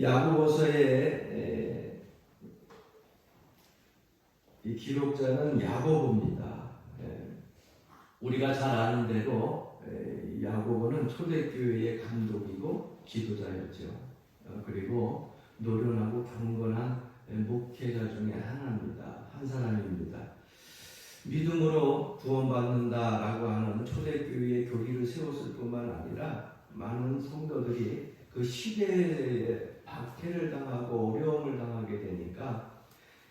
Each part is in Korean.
야고보서의 이 기록자는 야고보입니다. 우리가 잘 아는 대로 야고보는 초대교회의 감독이고 지도자였죠. 그리고 노련하고 경건한 목회자 중에 하나입니다. 한 사람입니다. 믿음으로 구원받는다라고 하는 초대교회의 교리를 세웠을 뿐만 아니라 많은 성도들이 그 시대에 박해를 당하고 어려움을 당하게 되니까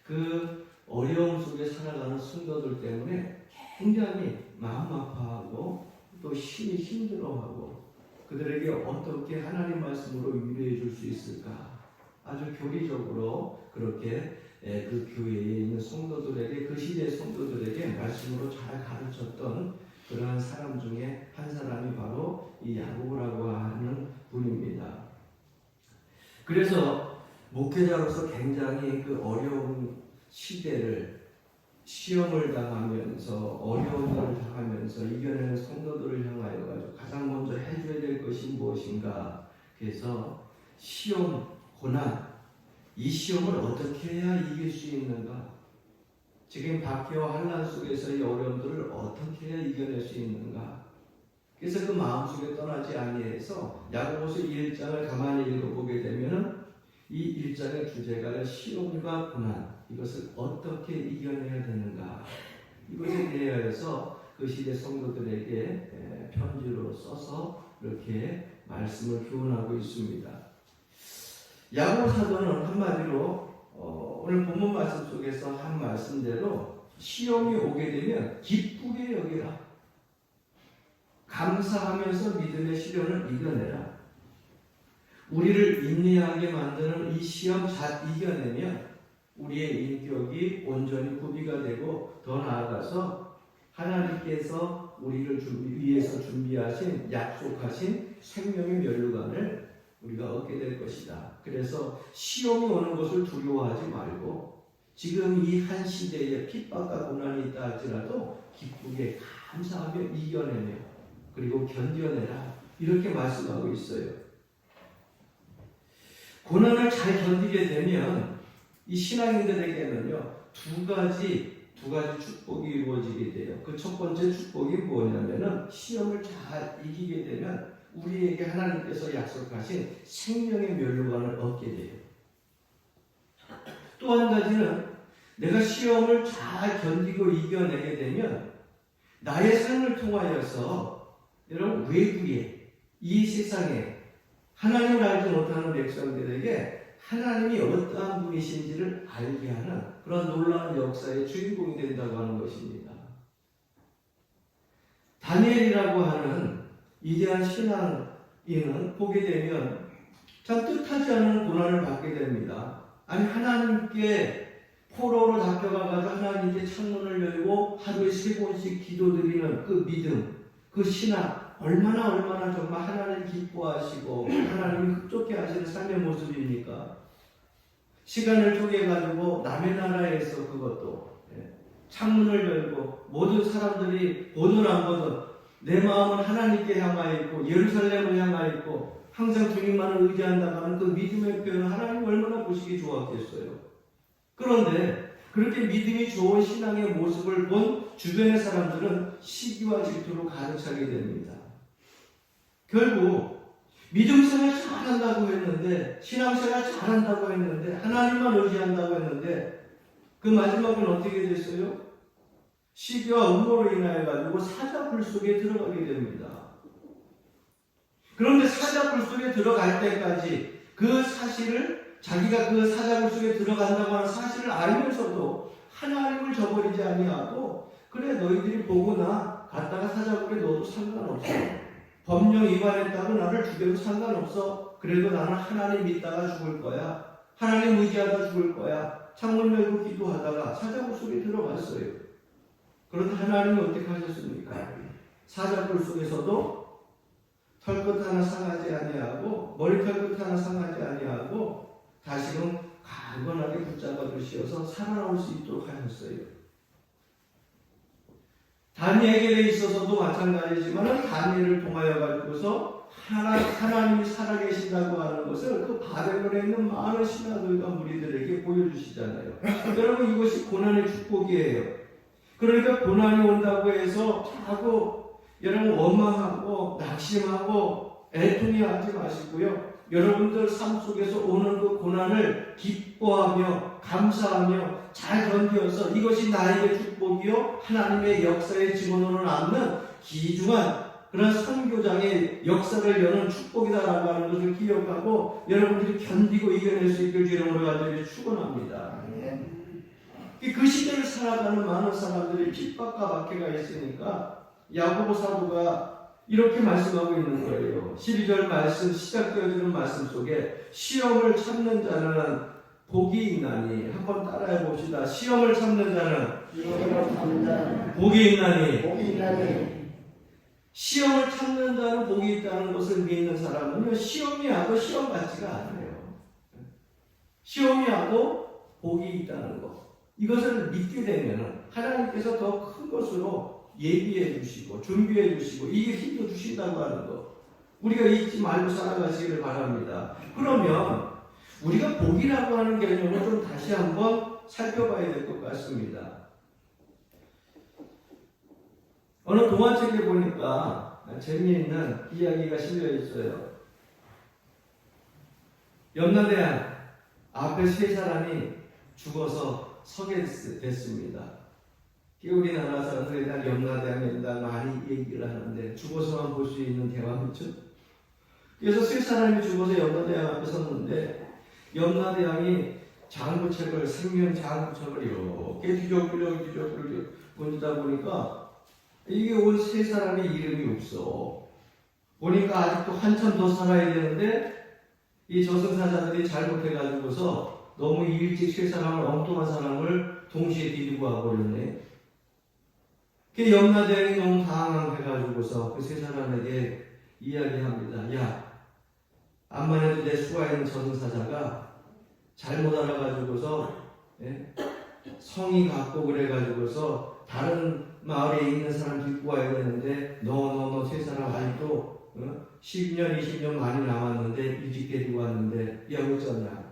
그 어려움 속에 살아가는 성도들 때문에 굉장히 마음 아파하고 또 심히 힘들어하고 그들에게 어떻게 하나님 말씀으로 위로해 줄 수 있을까 아주 교리적으로 그렇게 그 교회에 있는 성도들에게 그 시대 성도들에게 말씀으로 잘 가르쳤던 그러한 사람 중에 한 사람이 바로 이 야고보라고 하는 분입니다. 그래서 목회자로서 굉장히 그 어려운 시대를 시험을 당하면서 어려움을 당하면서 이겨내는 성도들을 향하여 가지고 가장 먼저 해줘야 될 것이 무엇인가? 그래서 시험, 고난, 이 시험을 어떻게 해야 이길 수 있는가? 지금 박해와 환난 속에서의 어려움들을 어떻게 해야 이겨낼 수 있는가? 그래서 그 마음속에 떠나지 아니해서 야고보서 1장을 가만히 읽어보게 되면은 이 1장의 주제가 시험과 고난, 이것을 어떻게 이겨내야 되는가? 이것에 대하여서 그 시대 성도들에게 편지로 써서 이렇게 말씀을 교훈하고 있습니다. 야고보 사도는 한마디로 오늘 본문 말씀 속에서 한 말씀대로 시험이 오게 되면 기쁘게 여기라. 감사하면서 믿음의 시련을 이겨내라. 우리를 인내하게 만드는 이 시험 잘 이겨내면 우리의 인격이 온전히 구비가 되고 더 나아가서 하나님께서 우리를 위해서 준비하신 약속하신 생명의 면류관을 우리가 얻게 될 것이다. 그래서 시험이 오는 것을 두려워하지 말고 지금 이 한 시대에 핍박과 고난이 있다 할지라도 기쁘게 감사하며 이겨내며 그리고 견뎌내라. 이렇게 말씀하고 있어요. 고난을 잘 견디게 되면 이 신앙인들에게는요 두 가지 축복이 이루어지게 돼요. 그 첫 번째 축복이 뭐냐면은 시험을 잘 이기게 되면 우리에게 하나님께서 약속하신 생명의 면류관을 얻게 돼요. 또 한 가지는 내가 시험을 잘 견디고 이겨내게 되면 나의 삶을 통하여서 여러분 외부에 이 세상에 하나님을 알지 못하는 백성들에게 하나님이 어떠한 분이신지를 알게 하는 그런 놀라운 역사의 주인공이 된다고 하는 것입니다. 다니엘이라고 하는 위대한 신앙인은 보게 되면 참 뜻하지 않은 고난을 받게 됩니다. 아니 하나님께 포로로 잡혀가가지고 하나님께 창문을 열고 하루에 3번씩 기도드리는 그 믿음, 그 신앙 얼마나 정말 하나님 기뻐하시고 하나님이 흡족해 하시는 삶의 모습입니까? 시간을 쪼개가지고 남의 나라에서 그것도 창문을 열고 모든 사람들이 보든 안 보든 내 마음은 하나님께 향하여 있고 예루살렘을 향하여 있고 항상 주님만을 의지한다고 하는 그 믿음의 표현을 하나님 얼마나 보시기 좋았겠어요. 그런데 그렇게 믿음이 좋은 신앙의 모습을 본 주변의 사람들은 시기와 질투로 가득 차게 됩니다. 결국 믿음생활 잘한다고 했는데 신앙생활 잘한다고 했는데 하나님만 의지한다고 했는데 그 마지막은 어떻게 됐어요? 시기와 음모로 인하여 가지고 사자굴 속에 들어가게 됩니다. 그런데 사자굴 속에 들어갈 때까지 그 사실을 자기가 그 사자굴 속에 들어간다고 하는 사실을 알면서도 하나님을 저버리지 아니하고 그래 너희들이 보거나 갔다가 사자굴에 넣어도 상관없어. 법령 위반했다고 나를 죽여도 상관없어. 그래도 나는 하나님 믿다가 죽을 거야. 하나님 의지하다 죽을 거야. 창문 열고 기도하다가 사자굴 속에 들어갔어요. 그런데 하나님이 어떻게 하셨습니까? 사자굴 속에서도 털끝 하나 상하지 아니하고 머리털끝 하나 상하지 아니하고 다시금 강건하게 붙잡아 주시어서 살아나올 수 있도록 하셨어요. 다니엘에 있어서도 마찬가지지만 다니엘을 통하여 가지고서 하나님이 살아계신다고 하는 것을 그 바벨론에 있는 많은 신하들과 무리들에게 보여주시잖아요. 여러분, 이것이 고난의 축복이에요. 그러니까 고난이 온다고 해서 자꾸 여러분 원망하고 낙심하고 애통해하지 마시고요. 여러분들 삶 속에서 오는 그 고난을 기뻐하며 감사하며 잘 견디어서 이것이 나에게 축복이요 하나님의 역사의 증언으로 남는 귀중한 그런 선교장의 역사를 여는 축복이다라고 하는 것을 기억하고 여러분들이 견디고 이겨낼 수 있길 주님으로 간절히 축원합니다. 그 시대를 살아가는 많은 사람들이 핍박과 박해가 있으니까 야고보 사도가 이렇게 말씀하고 있는 거예요. 12절 말씀 시작되어지는 말씀 속에 시험을 참는 자는 복이 있나니, 한번 따라해 봅시다. 시험을 참는 자는 복이 있나니. 시험을 참는 자는 복이 있다는 것을 믿는 사람은요, 시험이 와도 시험 같지가 않아요. 시험이 와도 복이 있다는 것. 이것을 믿게 되면 하나님께서 더 큰 것으로 예비해 주시고 준비해 주시고 이게 힘도 주신다고 하는 것. 우리가 잊지 말고 살아가시기를 바랍니다. 그러면 우리가 복이라고 하는 개념을 좀 다시 한번 살펴봐야 될 것 같습니다. 어느 동화책에 보니까 재미있는 이야기가 실려 있어요. 염라대왕 앞에 세 사람이 죽어서 서게 됐습니다. 우리나라 사람들이 다 염라대왕에 대한 많이 얘기를 하는데 죽어서만 볼 수 있는 대왕이죠. 그래서 세 사람이 죽어서 염라대왕 앞에 섰는데 염라대왕이 장구책을 생명 장구책을 이렇게 뒤적뒤적 보다 보니까 이게 온 세 사람의 이름이 없어. 보니까 아직도 한참 더 살아야 되는데 이 저승사자들이 잘못해가지고서 너무 일찍 세 사람을 엉뚱한 사람을 동시에 뒤지고 와버렸네. 그 염라대왕이 너무 당황해가지고서 그 세 사람에게 이야기합니다. 야, 암만 해도 내 수가 있는 저승사자가 잘못 알아가지고서 성이 갖고 그래가지고서 다른 마을에 있는 사람 데리고 와야 되는데 너 세 사람 아직도 10년 20년 많이 남았는데 일찍 데리고 왔는데 야 어쩌냐.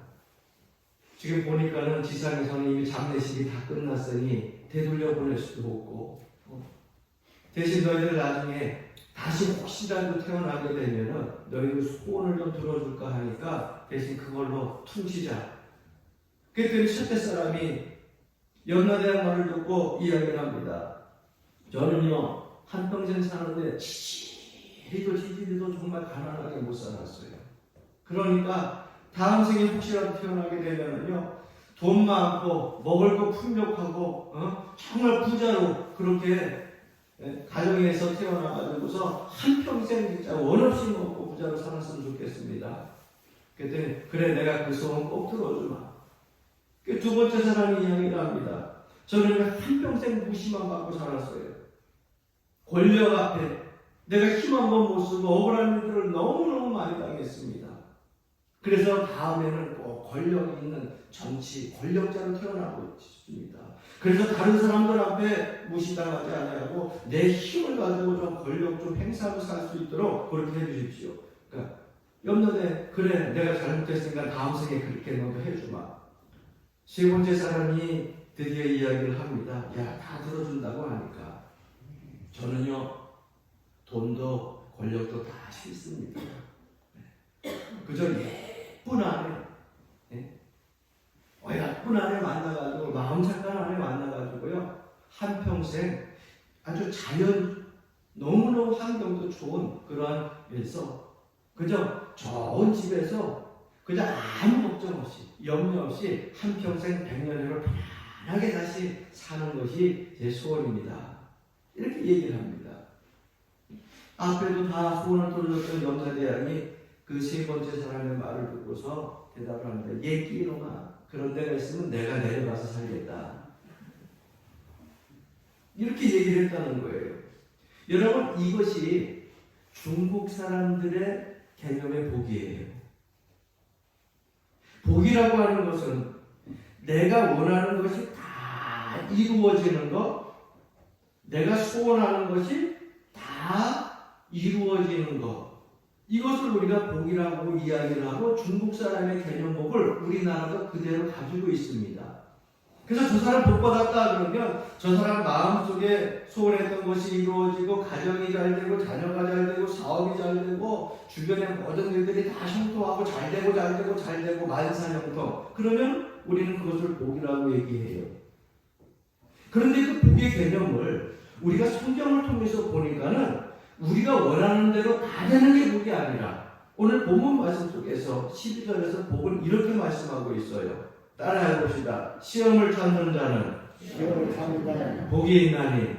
지금 보니까는 지상에서는 이미 장례식이 다 끝났으니 되돌려 보낼 수도 없고 대신 너희들 나중에 다시 혹시라도 태어나게 되면은 너희들 소원을 좀 들어줄까 하니까 대신 그걸로 퉁치자. 그랬더니 첫째 사람이 염라대왕 말을 듣고 이야기를 합니다. 저는요 한평생 사는데 지지리도 정말 가난하게 못 살았어요. 그러니까 다음 생에 혹시라도 태어나게 되면은요 돈 많고 먹을 거 풍족하고 정말 부자로 그렇게 가정에서 태어나가지고서 한평생 진짜 원 없이 먹고 부자로 살았으면 좋겠습니다. 그랬더니 그래 내가 그 소원 꼭 들어주마. 두 번째 사람이 이야기를 합니다. 저는 한평생 무시만 받고 살았어요. 권력 앞에 내가 힘 한 번 못 쓰고 억울한 일들을 너무너무 많이 당했습니다. 그래서 다음에는 꼭 권력 있는 정치, 권력자로 태어나고 싶습니다. 그래서 다른 사람들 앞에 무시당하지 않으려고 내 힘을 가지고 좀 권력 좀 행사하고 살 수 있도록 그렇게 해주십시오. 그러니까 염라대 그래 내가 잘못했으니까 다음 생에 그렇게 너도 해주마. 세 번째 사람이 드디어 이야기를 합니다. 야, 다 들어준다고 하니까 저는요 돈도 권력도 다 싫습니다. 그저 예쁜 아내, 예쁜 아내 만나가지고 마음 착한 아내 만나가지고요 한평생 아주 자연 너무너무 환경도 좋은 그러한 데서 그저 좋은 집에서 그저 아무 걱정 없이 염려 없이 한평생 100년으로 편안하게 다시 사는 것이 제 소원입니다. 이렇게 얘기를 합니다. 앞에도 다 소원을 들어줬던 염라대왕이 그 세 번째 사람의 말을 듣고서 대답을 합니다. 얘기로나 그런 데가 있으면 내가 내려가서 살겠다. 이렇게 얘기를 했다는 거예요. 여러분 이것이 중국 사람들의 개념의 복이에요. 복이라고 하는 것은 내가 원하는 것이 다 이루어지는 것, 내가 소원하는 것이 다 이루어지는 것, 이것을 우리가 복이라고 이야기를 하고 중국 사람의 개념복을 우리나라도 그대로 가지고 있습니다. 그래서 저 사람 복 받았다 그러면 저 사람 마음속에 소원했던 것이 이루어지고 가정이 잘 되고 자녀가 잘 되고 사업이 잘 되고 주변의 모든 일들이 다 형통하고 잘 되고 잘 되고 잘 되고 만사형통. 그러면 우리는 그것을 복이라고 얘기해요. 그런데 그 복의 개념을 우리가 성경을 통해서 보니까는 우리가 원하는 대로 다 되는 게 복이 아니라 오늘 본문 말씀 속에서 12절에서 복은 이렇게 말씀하고 있어요. 따라해 봅시다. 시험을 찾는 자는 복이 있나니.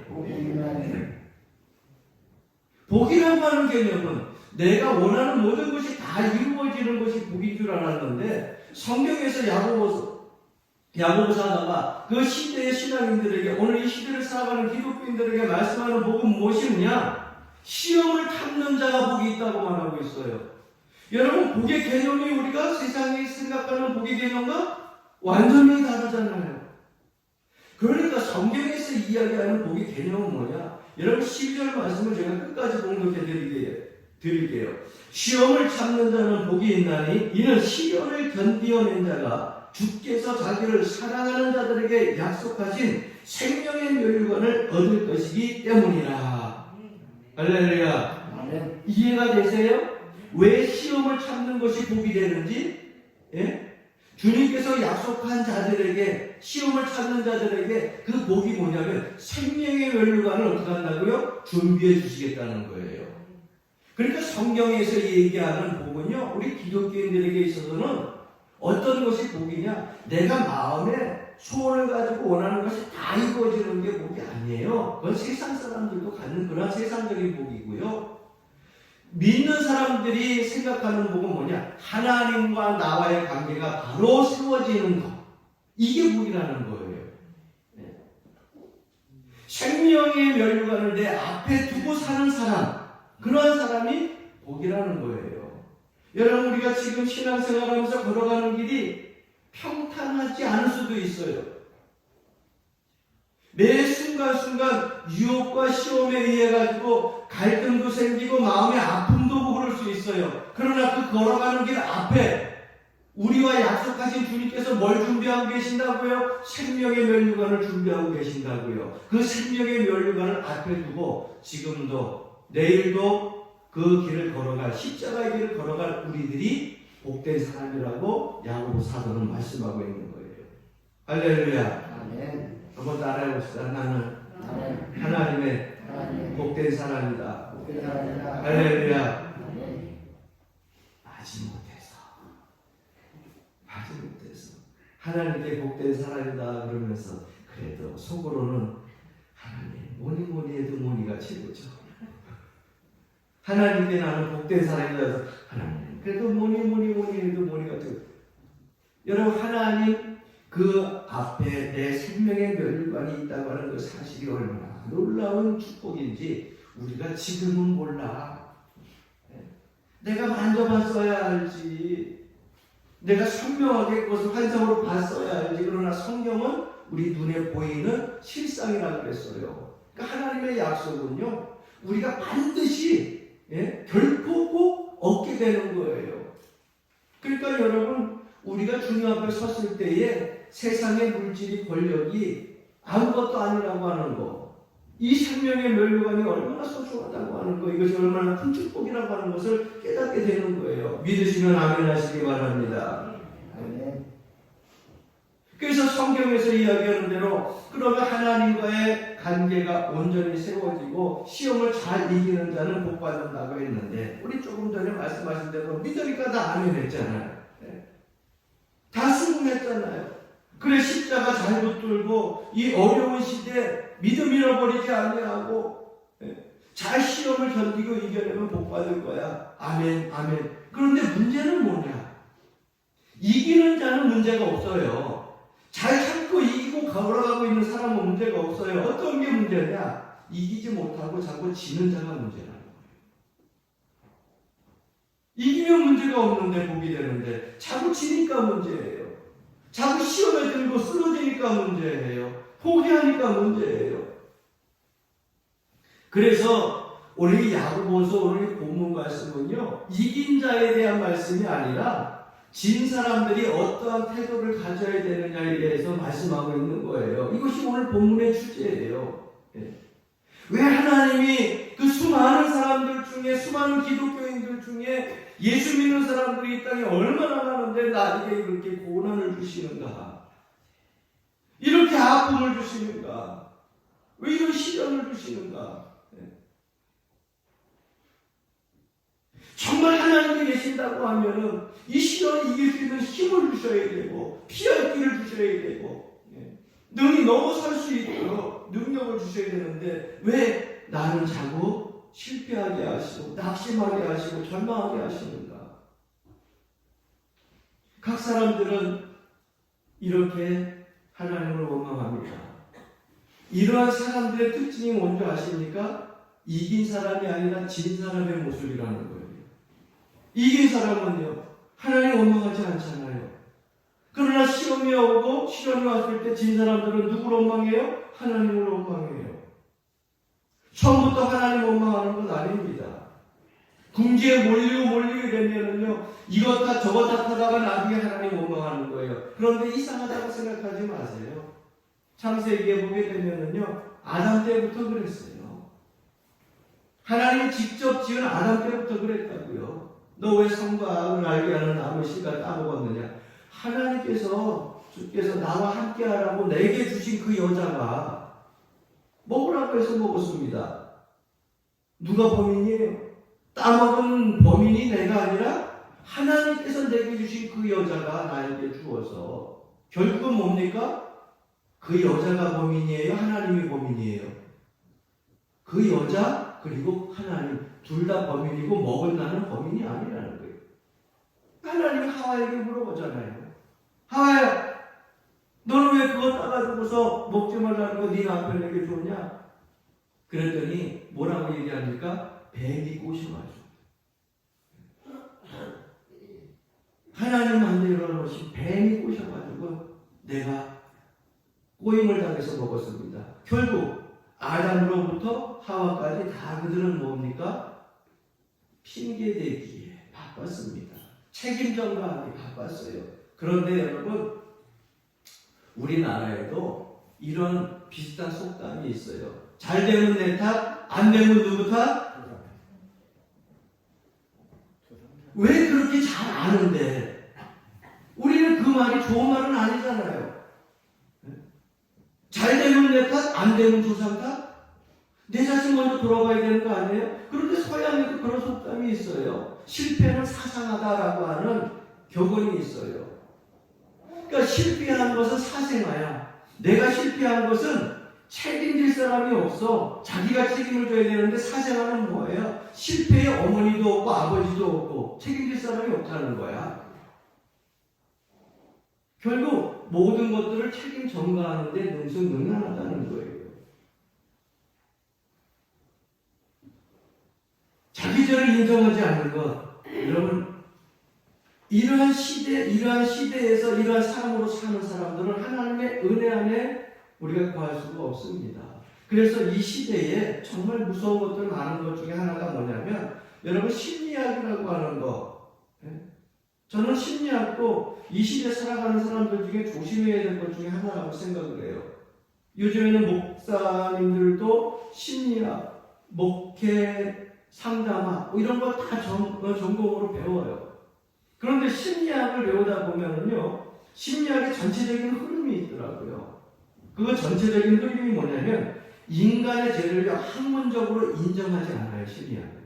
복이라고 하는 개념은 내가 원하는 모든 것이 다 이루어지는 것이 복인 줄 알았는데 성경에서 야고보서가 그 시대의 신앙인들에게 오늘 이 시대를 살아가는 기독교인들에게 말씀하는 복은 무엇이냐? 시험을 참는 자가 복이 있다고 말하고 있어요. 여러분, 복의 개념이 우리가 세상에 생각하는 복의 개념과 완전히 다르잖아요. 그러니까 성경에서 이야기하는 복의 개념은 뭐냐? 여러분 12절 말씀을 제가 끝까지 공독해 드릴게요. 시험을 참는 자는 복이 있나니 이는 시련을 견디어낸 자가 주께서 자기를 사랑하는 자들에게 약속하신 생명의 멸류관을 얻을 것이기 때문이라. 할렐루야. 이해가 되세요? 왜 시험을 참는 것이 복이 되는지? 예? 주님께서 약속한 자들에게, 시험을 찾는 자들에게 그 복이 뭐냐면 생명의 멸류관을 어떻게 한다고요? 준비해 주시겠다는 거예요. 그러니까 성경에서 얘기하는 복은요, 우리 기독교인들에게 있어서는 어떤 것이 복이냐? 내가 마음에 소원을 가지고 원하는 것이 다 이루어지는 게 복이 아니에요. 그건 세상 사람들도 갖는 그런 세상적인 복이고요. 믿는 사람들이 생각하는 복은 뭐냐? 하나님과 나와의 관계가 바로 세워지는 것. 이게 복이라는 거예요. 네. 생명의 멸류관을 내 앞에 두고 사는 사람, 그러한 사람이 복이라는 거예요. 여러분, 우리가 지금 신앙생활하면서 걸어가는 길이 평탄하지 않을 수도 있어요. 매 순간순간 유혹과 시험에 의해 가지고 갈등도 생기고 마음의 아픔도 오고 그럴 수 있어요. 그러나 그 걸어가는 길 앞에 우리와 약속하신 주님께서 뭘 준비하고 계신다고요? 생명의 멸류관을 준비하고 계신다고요. 그 생명의 멸류관을 앞에 두고 지금도 내일도 그 길을 걸어갈, 십자가의 길을 걸어갈 우리들이 복된 사람이라고 야고보 사도는 말씀하고 있는 거예요. 할렐루야. 아멘. 한번 따라해 봅시다. 나는 하나님의 복된 사람이다. 할렐루야. 마지 못해서 하나님께 복된 사람이다 그러면서 그래도 속으로는 하나님 뭐니 해도 뭐니가 최고죠. 하나님께 나는 복된 사람이다. 하나님 그래도 뭐니 해도 뭐니가 최고. 여러분, 하나님 그 앞에 내 생명의 멸류관이 있다고 하는 그 사실이 얼마나 놀라운 축복인지 우리가 지금은 몰라. 내가 만져봤어야 알지. 내가 선명하게 그것을 환상으로 봤어야 알지. 그러나 성경은 우리 눈에 보이는 실상이라고 그랬어요. 그러니까 하나님의 약속은요, 우리가 반드시 결코 꼭 얻게 되는 거예요. 그러니까 여러분, 우리가 주님 앞에 섰을 때에 세상의 물질이 권력이 아무것도 아니라고 하는 거, 이 생명의 멸류관이 얼마나 소중하다고 하는 거, 이것이 얼마나 큰 축복이라고 하는 것을 깨닫게 되는 거예요. 믿으시면 아멘 하시기 바랍니다. 아멘. 그래서 성경에서 이야기하는 대로 그러면 하나님과의 관계가 온전히 세워지고 시험을 잘 이기는 자는 복 받는다고 했는데, 우리 조금 전에 말씀하신 대로 믿으니까 다 아멘 했잖아요. 다 수긍했잖아요. 그래, 십자가 잘 붙들고 이 어려운 시대에 믿음 잃어버리지 아니하고 잘 시험을 견디고 이겨내면 복 받을 거야. 아멘, 아멘. 그런데 문제는 뭐냐? 이기는 자는 문제가 없어요. 잘 참고 이기고 걸어가고 있는 사람은 문제가 없어요. 어떤 게 문제냐? 이기지 못하고 자꾸 지는 자가 문제라는 거예요. 이기면 문제가 없는데 복이 되는데 자꾸 지니까 문제예요. 자꾸 시험에 들고 쓰러지니까 문제예요. 포기하니까 문제예요. 그래서 오늘 이 야고보서 오늘 이 본문 말씀은요, 이긴 자에 대한 말씀이 아니라 진 사람들이 어떠한 태도를 가져야 되느냐에 대해서 말씀하고 있는 거예요. 이것이 오늘 본문의 주제예요. 왜 하나님이 그 수많은 사람들 중에, 수많은 기독교인들 중에 예수 믿는 사람들이 이 땅에 얼마나 많은데 나에게 이렇게 고난을 주시는가? 이렇게 아픔을 주시는가? 왜 이런 시련을 주시는가? 정말 하나님이 계신다고 하면은 이 시련을 이길 수 있는 힘을 주셔야 되고, 피할 길을 주셔야 되고, 능히 넘어설 수 있도록 능력을 주셔야 되는데, 왜 나는 자꾸 실패하게 하시고, 낙심하게 하시고, 절망하게 하시는가? 각 사람들은 이렇게 하나님을 원망합니다. 이러한 사람들의 특징이 뭔지 아십니까? 이긴 사람이 아니라 진 사람의 모습이라는 거예요. 이긴 사람은요, 하나님 원망하지 않잖아요. 그러나 시험이 오고 시련이 왔을 때 진 사람들은 누구를 원망해요? 하나님을 원망해요. 처음부터 하나님 원망하는 건 아닙니다. 궁지에 몰리게 되면은요, 이것 다 저것 다 하다가 나중에 하나님 원망하는 거예요. 그런데 이상하다고 생각하지 마세요. 창세기에 보게 되면은요, 아담 때부터 그랬어요. 하나님이 직접 지은 아담 때부터 그랬다고요. 너 왜 선과 악을 알게 하는 나무 씨가 따먹었느냐? 주께서 나와 함께 하라고 내게 주신 그 여자가 먹으라고 해서 먹었습니다. 누가 범인이에요? 따먹은 범인이 내가 아니라 하나님께서 내게 주신 그 여자가 나에게 주어서, 결국은 뭡니까? 그 여자가 범인이에요? 하나님이 범인이에요? 그 여자 그리고 하나님 둘 다 범인이고 먹은 나는 범인이 아니라는 거예요. 하나님이 하와에게 물어보잖아요. 하와야, 너는 왜 그거 따가지고서 먹지 말라는 거 네 남편에게 줬냐? 그랬더니 뭐라고 얘기합니까? 뱀이 꼬셔가지고. 하나님 만들어놓은 것이 뱀이 꼬셔가지고 내가 꼬임을 당해서 먹었습니다. 결국 아담으로부터 하와까지 다 그들은 뭡니까? 핑계대기에 바빴습니다. 책임 전가하기 바빴어요. 그런데 여러분, 우리나라에도 이런 비슷한 속담이 있어요. 잘 되면 내 탓, 안 되면 누구 탓? 왜 그렇게 잘 아는데? 우리는 그 말이 좋은 말은 아니잖아요. 잘 되면 내 탓, 안 되면 조상 탓? 내 자신 먼저 돌아가야 되는 거 아니에요? 그런데 서양에도 그런 속담이 있어요. 실패는 사상하다라고 하는 격언이 있어요. 그러니까 실패한 것은 사생아야. 내가 실패한 것은 책임질 사람이 없어. 자기가 책임을 져야 되는데 사생아는 뭐예요? 실패의 어머니도 없고 아버지도 없고 책임질 사람이 없다는 거야. 결국 모든 것들을 책임 전가하는데 능수능란하다는 거예요. 자기 죄를 인정하지 않는 것, 여러분, 이러한 시대에서 이러한 삶으로 사는 사람들은 하나님의 은혜 안에 우리가 구할 수가 없습니다. 그래서 이 시대에 정말 무서운 것들 많은 것 중에 하나가 뭐냐면, 여러분, 심리학이라고 하는 거. 저는 심리학도 이 시대에 살아가는 사람들 중에 조심해야 될 것 중에 하나라고 생각을 해요. 요즘에는 목사님들도 심리학, 목회, 상담학 이런 거 다 전공으로 배워요. 그런데 심리학을 배우다 보면은요, 심리학의 전체적인 흐름이 있더라고요. 그 전체적인 흐름이 뭐냐면 인간의 죄를 학문적으로 인정하지 않아요. 심리학은.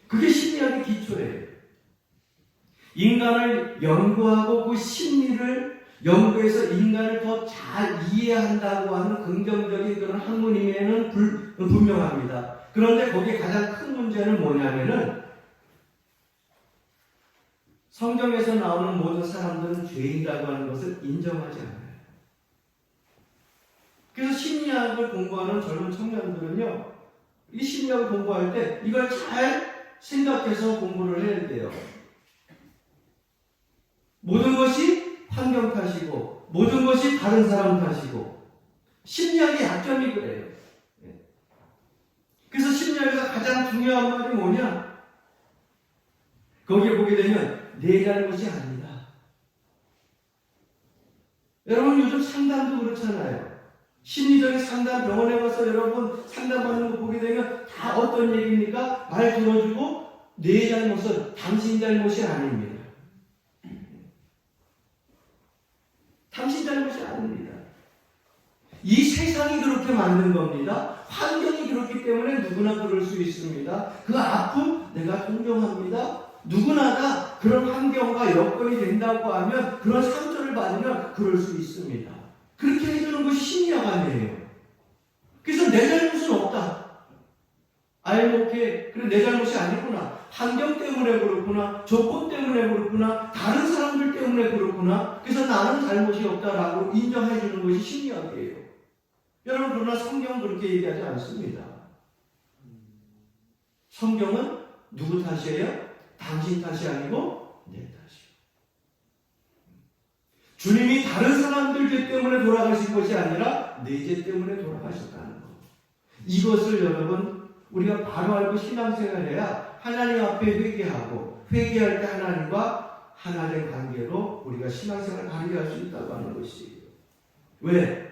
그게 심리학의 기초예요. 인간을 연구하고 그 심리를 연구해서 인간을 더 잘 이해한다고 하는 긍정적인 그런 학문임에는 분명합니다. 그런데 거기에 가장 큰 문제는 뭐냐면은 성경에서 나오는 모든 사람들은 죄인이라고 하는 것을 인정하지 않아요. 그래서 심리학을 공부하는 젊은 청년들은요, 이 심리학을 공부할 때 이걸 잘 생각해서 공부를 해야 돼요. 모든 것이 환경 탓이고 모든 것이 다른 사람 탓이고 심리학의 약점이 그래요. 가장 중요한 말이 뭐냐? 거기에 보게 되면 내 잘못이 아니다. 여러분 요즘 상담도 그렇잖아요. 심리적인 상담 병원에 가서 여러분 상담하는 거 보게 되면 다 어떤 얘기입니까? 말 들어주고 내 잘못은 당신 잘못이 아닙니다. 당신 잘못이 아닙니다. 이 세상이 그렇게 만든 겁니다. 환경이 그렇기 때문에 누구나 그럴 수 있습니다. 그 아픔 내가 존경합니다. 누구나 다 그런 환경과 여건이 된다고 하면 그런 상처를 받으면 그럴 수 있습니다. 그렇게 해주는 것이 심리학 아니에요. 그래서 내 잘못은 없다. 오케이. 그래 내 잘못이 아니구나. 환경 때문에 그렇구나. 조건 때문에 그렇구나. 다른 사람들 때문에 그렇구나. 그래서 나는 잘못이 없다라고 인정해 주는 것이 심리학이에요. 여러분 그러나 성경은 그렇게 얘기하지 않습니다. 성경은 누구 탓이에요? 당신 탓이 아니고 내 탓이에요. 주님이 다른 사람들 죄 때문에 돌아가신 것이 아니라 내 죄 때문에 돌아가셨다는 것. 이것을 여러분 우리가 바로 알고 신앙생활해야 하나님 앞에 회개하고 회개할 때 하나님과 하나된 관계로 우리가 신앙생활을 발휘할 수 있다고 하는 것이에요. 왜?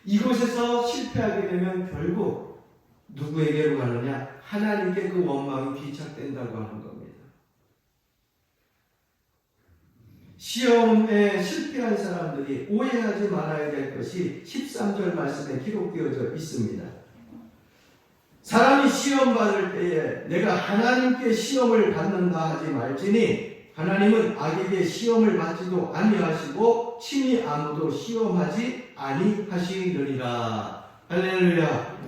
이곳에서 실패하게 되면 결국 누구에게로 가느냐? 하나님께 그 원망이 귀착된다고 하는 겁니다. 시험에 실패한 사람들이 오해하지 말아야 될 것이 13절 말씀에 기록되어져 있습니다. 사람이 시험 받을 때에 내가 하나님께 시험을 받는다 하지 말지니 하나님은 악에게 시험을 받지도 아니하시고 친히 아무도 시험하지 아니하시느니라. 할렐루야.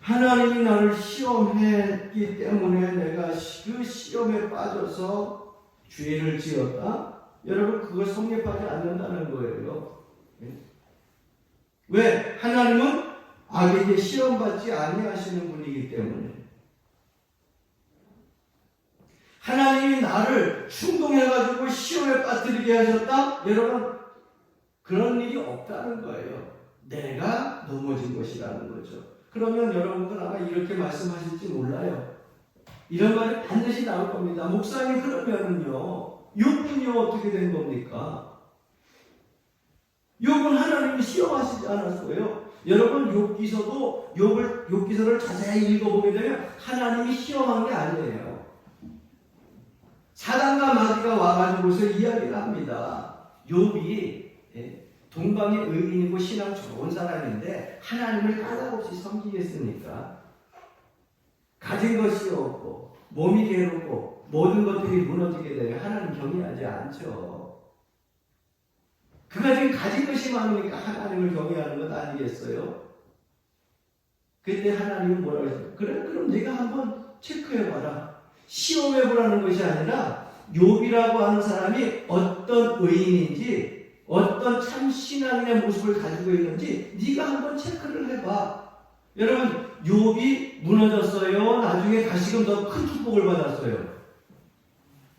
하나님이 나를 시험했기 때문에 내가 그 시험에 빠져서 죄를 지었다? 여러분 그걸 성립하지 않는다는 거예요. 왜? 하나님은 악에게 시험받지 아니하시는 분이기 때문에. 하나님이 나를 충동해가지고 시험에 빠뜨리게 하셨다? 여러분 그런 일이 없다는 거예요. 내가 넘어진 것이라는 거죠. 그러면 여러분들 아마 이렇게 말씀하실지 몰라요. 이런 말이 반드시 나올 겁니다. 목사님 그러면은요 욥은요 어떻게 된 겁니까? 욥은 하나님이 시험하시지 않았어요. 여러분 욥기서를 자세히 읽어보게 되면 하나님이 시험한 게 아니에요. 사단과 마귀가 와가지고서 이야기를 합니다. 욥이 동방의 의인이고 신앙 좋은 사람인데 하나님을 까닭없이 섬기겠습니까? 가진 것이 없고 몸이 괴롭고 모든 것들이 무너지게 되면 하나님 경외하지 않죠. 그가 지금 가진 것이 많으니까 하나님을 경외하는 것 아니겠어요? 그때 하나님이 뭐라고 했어요? 그래 그럼 네가 한번 체크해봐라. 시험해보라는 것이 아니라 욥이라고 하는 사람이 어떤 의인인지 어떤 참 신앙의 모습을 가지고 있는지 네가 한번 체크를 해봐. 여러분 욥이 무너졌어요? 나중에 다시금 더 큰 축복을 받았어요?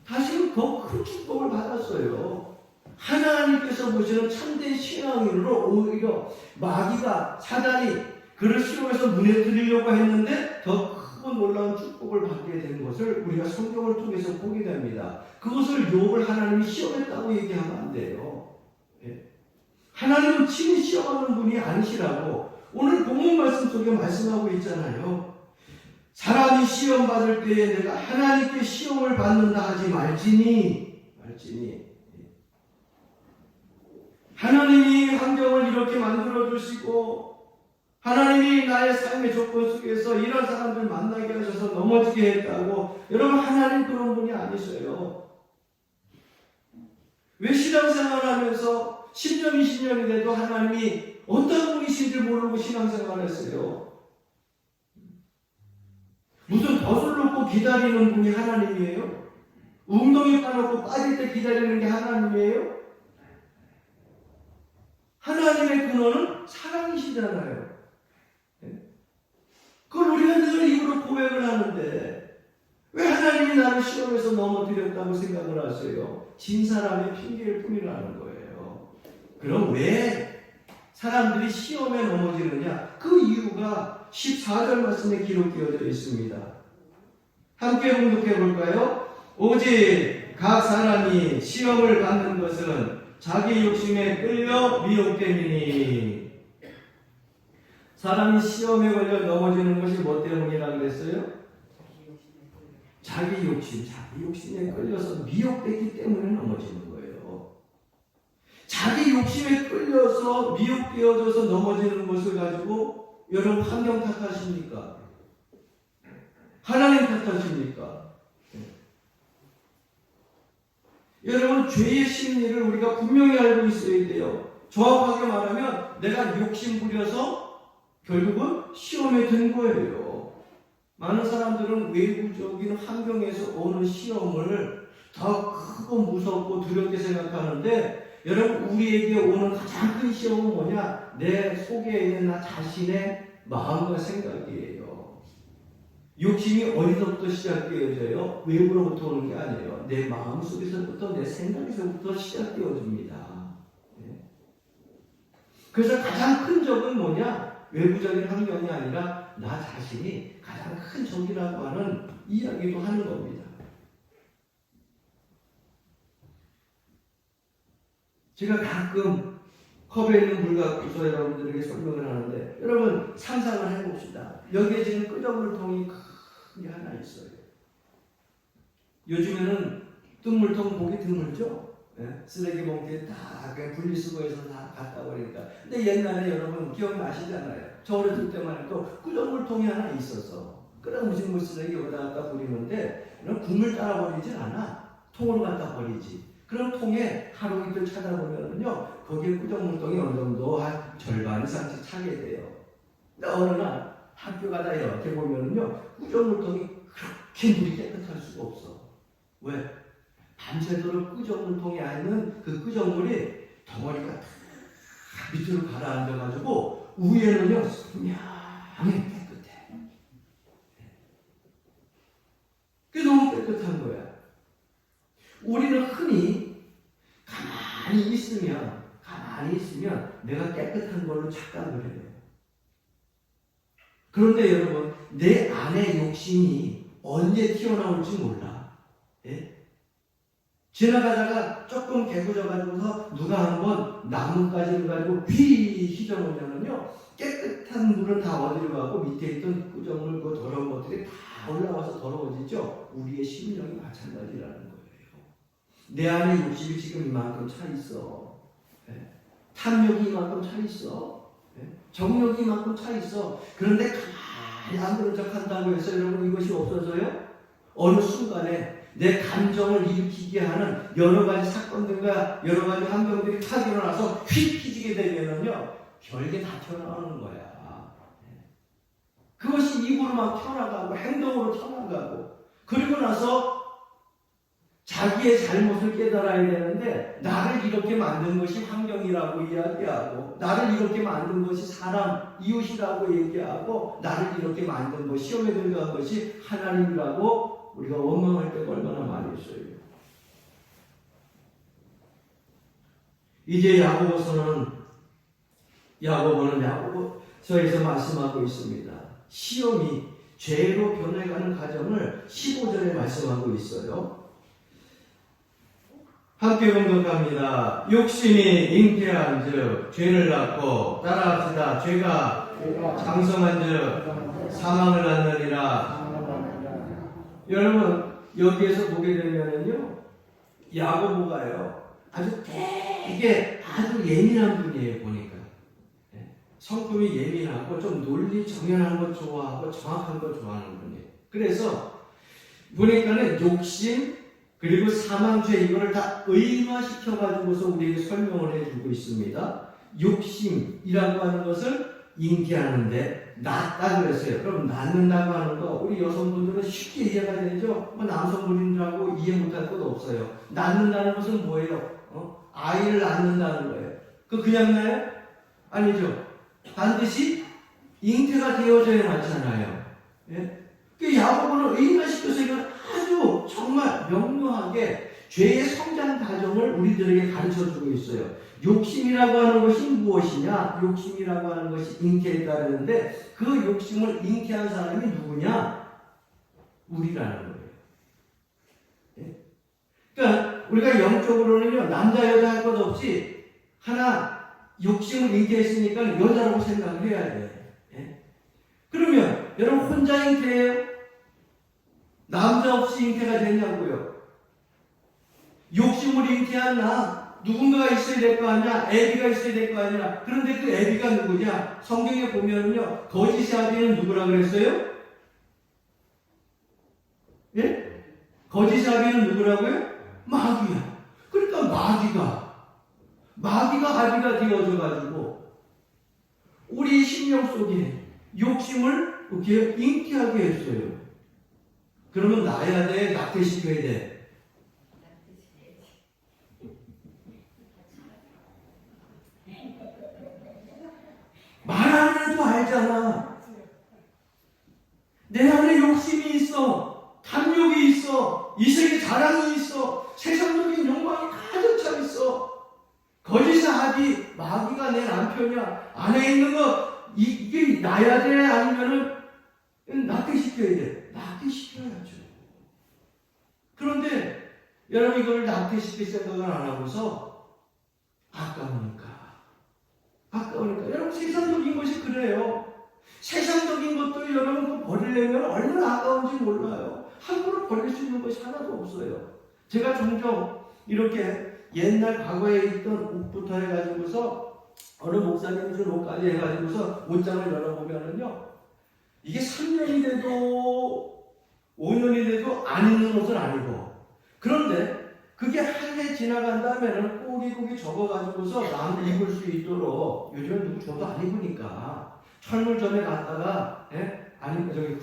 다시금 더 큰 축복을 받았어요. 하나님께서 보시는 참된 신앙인으로 오히려 마귀가 사단이 그를 시험해서 무너뜨리려고 했는데 더 크고 놀라운 축복을 받게 된 것을 우리가 성경을 통해서 보게 됩니다. 그것을 욥을 하나님이 시험했다고 얘기하면 안 돼요. 하나님은 친히 시험하는 분이 아니시라고 오늘 본문 말씀 속에 말씀하고 있잖아요. 사람이 시험 받을 때에 내가 하나님께 시험을 받는다 하지 말지니 하나님이 환경을 이렇게 만들어 주시고 하나님이 나의 삶의 조건 속에서 이런 사람들 만나게 하셔서 넘어지게 했다고 여러분 하나님 그런 분이 아니셔요. 왜 신앙생활하면서 10년 20년이 돼도 하나님이 어떤 분이신지 모르고 신앙생활을 했어요. 무슨 덫을 놓고 기다리는 분이 하나님이에요? 웅덩이 파놓고 빠질 때 기다리는 게 하나님이에요? 하나님의 근원은 사랑이시잖아요. 그걸 우리가 늘 입으로 고백을 하는데 왜 하나님이 나를 시험에서 넘어뜨렸다고 생각을 하세요? 진 사람의 핑계일 뿐이라는 거예요. 그럼 왜 사람들이 시험에 넘어지느냐? 그 이유가 14절 말씀에 기록되어져 있습니다. 함께 봉독해 볼까요? 오직 각 사람이 시험을 받는 것은 자기 욕심에 끌려 미혹됨이니. 사람이 시험에 걸려 넘어지는 것이 뭐 때문이라고 그랬어요? 자기 욕심에 끌려서 미혹되기 때문에 넘어지는 거예요. 자기 욕심에 끌려서 미혹되어져서 넘어지는 것을 가지고 여러분 환경 탓하십니까? 하나님 탓하십니까? 여러분 죄의 심리를 우리가 분명히 알고 있어야 돼요. 정확하게 말하면 내가 욕심 부려서 결국은 시험에 든 거예요. 많은 사람들은 외부적인 환경에서 오는 시험을 더 크고 무섭고 두렵게 생각하는데 여러분 우리에게 오는 가장 큰 시험은 뭐냐? 내 속에 있는 나 자신의 마음과 생각이에요. 욕심이 어디서부터 시작되어져요? 외부로부터 오는 게 아니에요. 내 마음속에서부터 내 생각에서부터 시작되어집니다. 네. 그래서 가장 큰 적은 뭐냐? 외부적인 환경이 아니라 나 자신이 가장 큰 적이라고 하는 이야기도 하는 겁니다. 제가 가끔 컵에 있는 물 갖고서 여러분들에게 설명을 하는데 여러분 상상을 해봅시다. 여기에 지금 끄적물통이 큰 게 하나 있어요. 요즘에는 뜬물통 보기 드물죠? 네? 쓰레기 봉투에 다 분리수거해서 다 갖다 버리니까. 근데 옛날에 여러분 기억나시잖아요. 저 어렸을 때만 해도 끄적물통이 하나 있어서 그런 음식물 쓰레기 여기다 갖다 버리는데 국물 따라 버리진 않아. 통으로 갖다 버리지. 그런 통에 하루 이틀 찾아보면요, 거기에 꾸정물통이 어느 정도 한 절반 이상씩 차게 돼요. 근데 어느 날 학교 가다 이렇게 보면요, 꾸정물통이 그렇게 물이 깨끗할 수가 없어. 왜? 밤새도록 꾸정물통에 있는 그 꾸정물이 덩어리가 다 밑으로 가라앉아가지고 위에는요, 선명하게 깨끗해. 그게 너무 깨끗한 거야. 우리는 흔히 가만히 있으면 내가 깨끗한 걸로 착각을 해요. 그런데 여러분, 내 안의 욕심이 언제 튀어나올지 몰라. 예? 지나가다가 조금 개구져가지고서 누가 한번 나뭇가지를 가지고 휘 휘저으면은요, 깨끗한 물은 다 어디로 가고 밑에 있던 꾸정물, 그 더러운 것들이 다 올라와서 더러워지죠. 우리의 심령이 마찬가지라는 거예요. 내 안에 욕심이 지금 이만큼 차 있어. 예? 탐욕이 이만큼 차 있어. 예? 정욕이 이만큼 차 있어. 그런데 가만히 안 그런 척 한다고 해서 여러분 이것이 없어져요? 어느 순간에 내 감정을 일으키게 하는 여러 가지 사건들과 여러 가지 환경들이 탁 일어나서 휙 휘지게 되면은요, 별게 다 튀어나오는 거야. 예? 그것이 입으로 막 튀어나가고 행동으로 튀어나가고 그리고 나서 자기의 잘못을 깨달아야 되는데 나를 이렇게 만든 것이 환경이라고 이야기하고 나를 이렇게 만든 것이 사람, 이웃이라고 얘기하고 나를 이렇게 만든 것, 시험에 들어간 것이 하나님이라고 우리가 원망할 때가 얼마나 많이 있어요. 이제 야고보는 야고보서에서 말씀하고 있습니다. 시험이 죄로 변해가는 과정을 15절에 말씀하고 있어요. 함께 공독합니다. 욕심이 잉태한즉 죄를 낳고 따라합시다. 죄가 장성한즉 사망을 낳느니라. 여러분 여기에서 보게 되면은요, 야고보가요 아주 되게 아주 예민한 분이에요. 보니까 성품이 예민하고 좀 논리 정연한 거 좋아하고 정확한 거 좋아하는 분이에요. 그래서 보니까는 욕심 그리고 사망죄 이거를 다 의인화시켜가지고서 우리에게 설명을 해주고 있습니다. 욕심이라고 하는 것을 잉태하는데 낳다 그랬어요. 그럼 낳는다고 하는 거 우리 여성분들은 쉽게 이해가 되죠? 뭐 남성분들하고 이해 못할 것도 없어요. 낳는다는 것은 뭐예요? 아이를 낳는다는 거예요. 그냥 낳아요? 아니죠. 반드시 잉태가 되어져야 낳잖아요. 예? 야고보는 의인화시켜서 이걸 아주 정말 명료하게 죄의 성장 과정을 우리들에게 가르쳐주고 있어요. 욕심이라고 하는 것이 무엇이냐? 욕심이라고 하는 것이 잉태에 따르는데 그 욕심을 잉태한 사람이 누구냐? 우리라는 거예요. 예? 그러니까 우리가 영적으로는요, 남자 여자 할 것 없이 하나 욕심을 잉태했으니까 여자라고 생각을 해야 돼. 예? 그러면 여러분 혼자 잉태해요? 남자 없이 잉태가 되냐고요? 욕심을 잉태한 나 누군가가 있어야 될 거 아니야? 애비가 있어야 될 거 아니야? 그런데 그 애비가 누구냐? 성경에 보면은요, 거짓의 아비는 누구라 그랬어요? 예? 거짓의 아비는 누구라고요? 마귀야. 그러니까 마귀가 아비가 되어져 가지고 우리 심령 속에 욕심을 이렇게 잉태하게 했어요. 그러면 나야 돼? 낙태시켜야 돼? 말 안 해도 알잖아. 내 안에 욕심이 있어. 탐욕이 있어. 이 세계 자랑이 있어. 세상적인 욕망이 가득 차 있어. 거짓의 아비, 마귀가 내 남편이야. 안에 있는 거, 이게 나야 돼? 아니면은 낙태시켜야 돼? 낙태시켜야죠. 그런데 여러분 이걸 낙태시킬 생각을 안 하고서 아까우니까 여러분 세상적인 것이 그래요. 세상적인 것도 여러분 버리려면 얼마나 아까운지 몰라요. 함부로 버릴 수 있는 것이 하나도 없어요. 제가 종종 이렇게 옛날 과거에 있던 옷부터 해가지고서 어느 목사님이 준 옷까지 해가지고서 옷장을 열어보면은요, 이게 3년이 돼도 5년이 돼도 안 입는 옷은 아니고, 그런데 그게 한 해 지나간 다음에는 꼬깃꼬깃 접어가지고서 남 입을 수 있도록, 요즘은 누구 줘도 안 입으니까 철물점에 갔다가 저기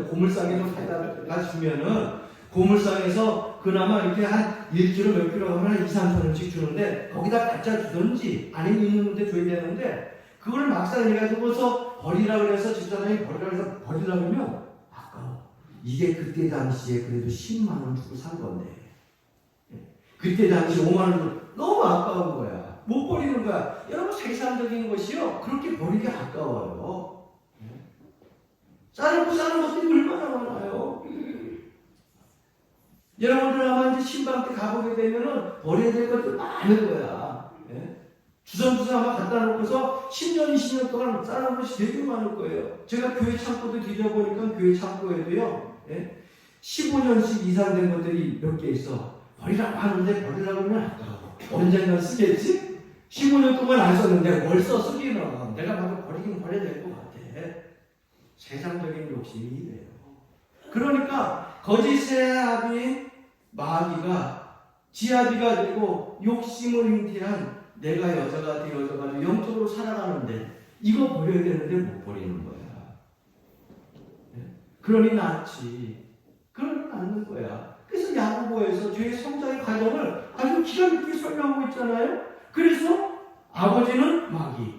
고물상에도 갖다가 주면은 고물상에서 그나마 이렇게 한 1kg 몇 킬로 하나 2, 3천 원씩 주는데 거기다 갖다 주든지 아니면 있는데 줘야 되는데 그걸 막상 해가지고서 버리라 그래서 집사람이 버리라 그래서 버리라 그러면 아까워. 이게 그때 당시에 그래도 10만 원 주고 산 건데 그때 당시 5만 원 주고 너무 아까운 거야. 못 버리는 거야. 여러분 세상적인 것이요 그렇게 버리기 아까워요. 싸놓고 사는 것들이 얼마나 많아요. 여러분들 아마 이제 신방 때 가보게 되면은 버려야 될 것들 많은 거야. 주섬주섬 아마 갖다 놓고서 10년, 20년 동안 쌓아놓은 것이 되게 많을 거예요. 제가 교회 창고도 뒤져보니까 교회 창고에도요, 15년씩 이상 된 것들이 몇 개 있어. 버리라고 하는데 버리라고 하면 아까워. 언젠가 쓰겠지? 15년 동안 안 썼는데 뭘 써 쓰기는. 내가 봐도 버리긴 버려야 될 것 같아. 세상적인 욕심이 이래요. 그러니까 거짓의 아비 마귀가 지아비가 되고 욕심을 잉태한 내가 여자가 되어져가지고 영적으로 살아가는데 이거 버려야 되는데 못 버리는 거야. 그러니 낫지. 그러니 낫는 거야. 그래서 야고보에서 죄의 성장의 과정을 아주 기가 막히게 설명하고 있잖아요. 그래서 아버지는 마귀,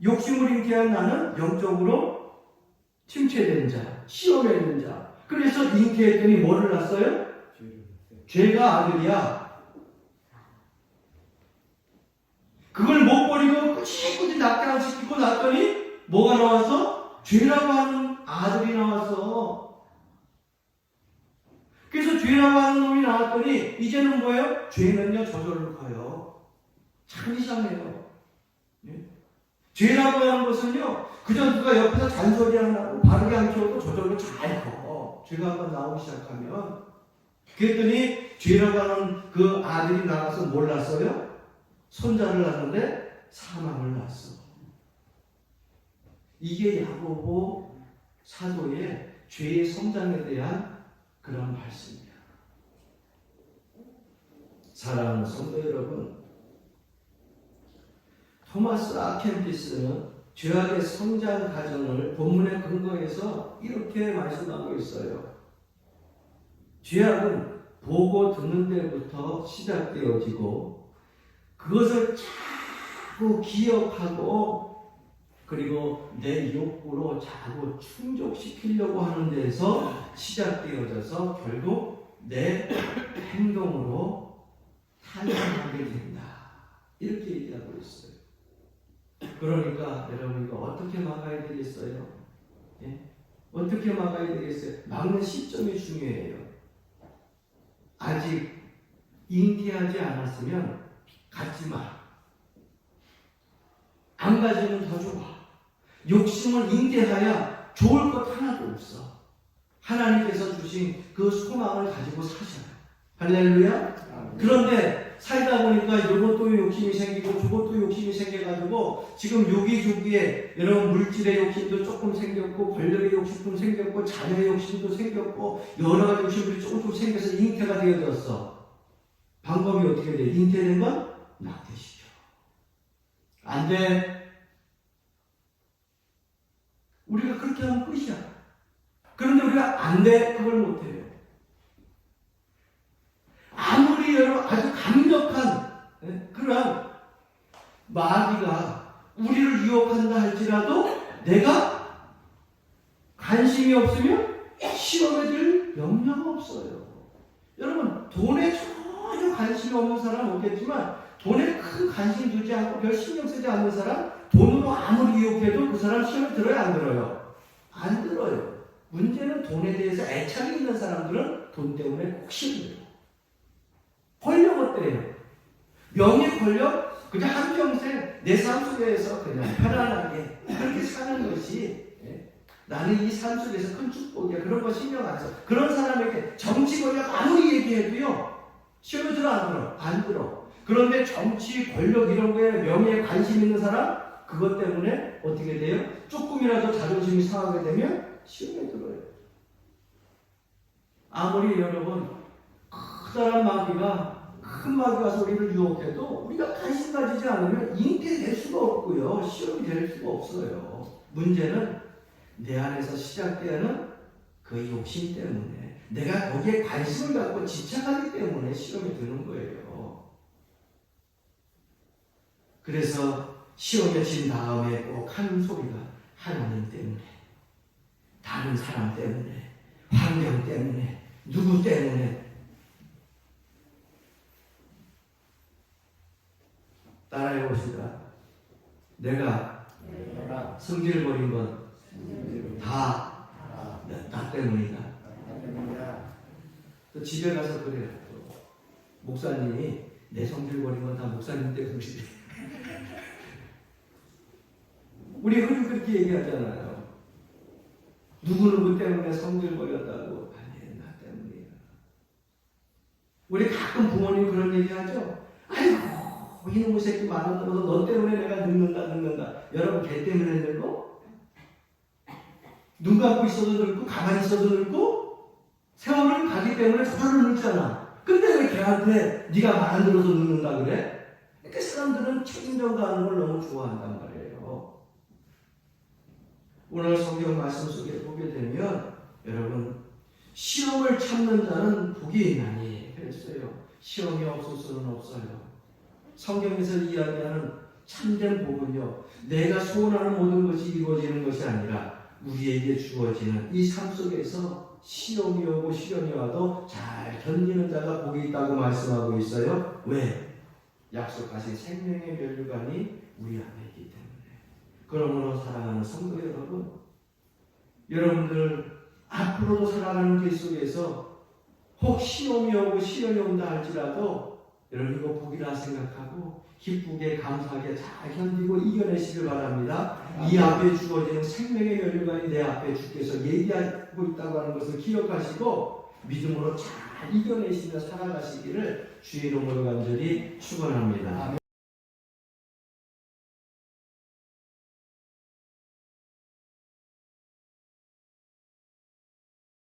욕심을 잉태한 나는 영적으로 침체된 자, 시험에 든 자. 그래서 잉태했더니 뭐를 낳았어요? 죄가 아들이야. 그걸 못 버리고 꾸지꾸지 낙태 안 시키고 났더니 뭐가 나와서? 죄라고 하는 아들이 나왔어. 그래서 죄라고 하는 놈이 나왔더니 이제는 뭐예요? 죄는요 저절로 가요. 참 이상해요. 죄라고 하는 것은요 그저 누가 옆에서 잔소리 안 하고 바르게 안 키워도 저절로 잘 커. 죄가 한번 나오기 시작하면. 그랬더니 죄라고 하는 그 아들이 나와서 뭘 낳았어요? 손자를 낳았는데 사망을 낳았어. 이게 야고보 사도의 죄의 성장에 대한 그런 말씀이에요. 사랑하는 성도 여러분, 토마스 아켄피스는 죄악의 성장 과정을 본문의 근거에서 이렇게 말씀하고 있어요. 죄악은 보고 듣는 데부터 시작되어지고 그것을 자꾸 기억하고 그리고 내 욕구로 자꾸 충족시키려고 하는 데서 시작되어져서 결국 내 행동으로 탄생하게 된다. 이렇게 얘기하고 있어요. 그러니까 여러분 이거 어떻게 막아야 되겠어요? 예? 어떻게 막아야 되겠어요? 막는 시점이 중요해요. 아직 잉태하지 않았으면 갖지 마. 안 가지면 더 좋아. 욕심을 잉태하여 좋을 것 하나도 없어. 하나님께서 주신 그 소망을 가지고 사셔요. 할렐루야. 그런데 살다 보니까 이것도 욕심이 생기고 저것도 욕심이 생겨가지고 지금 여기저기에 여러분 물질의 욕심도 조금 생겼고 권력의 욕심도 생겼고 자녀의 욕심도 생겼고 여러 가지 욕심들이 조금 생겨서 잉태가 되어졌어. 방법이 어떻게 돼? 잉태된 건 낙태시켜. 안 돼. 우리가 그렇게 하면 끝이야. 그런데 우리가 안 돼. 그걸 못해요. 아무리 여러분 아주 강력한 그런 마귀가 우리를 유혹한다 할지라도 내가 관심이 없으면 시험에 들 염려가 없어요. 여러분 돈에 전혀 관심이 없는 사람 없겠지만 돈에 큰 관심 두지 않고 별 신경 쓰지 않는 사람 돈으로 아무리 유혹해도 그 사람 시험에 들어요 안 들어요? 안 들어요. 문제는 돈에 대해서 애착이 있는 사람들은 돈 때문에 꼭 시험을 들어요. 권력 어때요? 명예 권력 그냥 한평생 내 삶 속에서 그냥 편안하게 그렇게 사는 것이 나는 이 삶 속에서 큰 축복이야. 그런 거 신경 안 써. 그런 사람에게 정치 권력 아무리 얘기해도요 시험에 들어 안 들어? 안 들어. 그런데 정치 권력 이런 거에 명예에 관심 있는 사람 그것 때문에 어떻게 돼요? 조금이라도 자존심이 상하게 되면 시험에 들어요. 아무리 여러분 커다란 마귀가 큰 마귀가 와서 우리를 유혹해도 우리가 관심 가지지 않으면 잉태될 수가 없고요. 시험이 될 수가 없어요. 문제는 내 안에서 시작되는 그 욕심 때문에 내가 거기에 관심을 갖고 집착하기 때문에 시험이 드는 거예요. 그래서 시험에 진 다음에 꼭 하는 소리가 하나님 때문에 다른 사람 때문에 환경 때문에 누구 때문에 따라해 봅시다. 내가 성질 버린 건 다 나 때문이다. 또 집에 가서 그래요. 목사님이 내 성질 버린 건 다 목사님 때문이래. 우리 흔히 그렇게 얘기하잖아요. 누구누구 때문에 성질 버렸다고. 아니, 나 때문이야. 우리 가끔 부모님 그런 얘기 하죠. 아이고, 이놈의 새끼 만원들어서 너 때문에 내가 늙는다. 여러분, 걔 때문에 늙고? 눈 감고 있어도 늙고, 가만히 있어도 늙고? 세월을 가기 때문에 저절로 늙잖아. 근데 왜 걔한테 네가 만들어서 늙는다 그래? 그러니까 사람들은 책임 전가하는 걸 너무 좋아한단 말이에요. 오늘 성경 말씀 속에 보게 되면 여러분 시험을 참는 자는 복이 있나니 그랬어요. 시험이 없을 수는 없어요. 성경에서 이야기하는 참된 복은요, 내가 소원하는 모든 것이 이루어지는 것이 아니라 우리에게 주어지는 이 삶 속에서 시험이 오고 시련이 와도 잘 견디는 자가 복이 있다고 말씀하고 있어요. 왜? 약속하신 생명의 면류관이 우리 안에 있기 때문에. 그러므로 사랑하는 성도 여러분, 여러분들 앞으로도 살아가는 길 속에서 혹 시험이 오고 시련이 온다 할지라도 여러분 이거 복이라 생각하고 기쁘게 감사하게 잘 견디고 이겨내시길 바랍니다. 이 앞에 주어지는 생명의 면류관이 내 앞에 주께서 얘기하고 있다고 하는 것을 기억하시고 믿음으로 잘 이겨내시며 살아가시기를 주의 이름으로 간절히 축원합니다.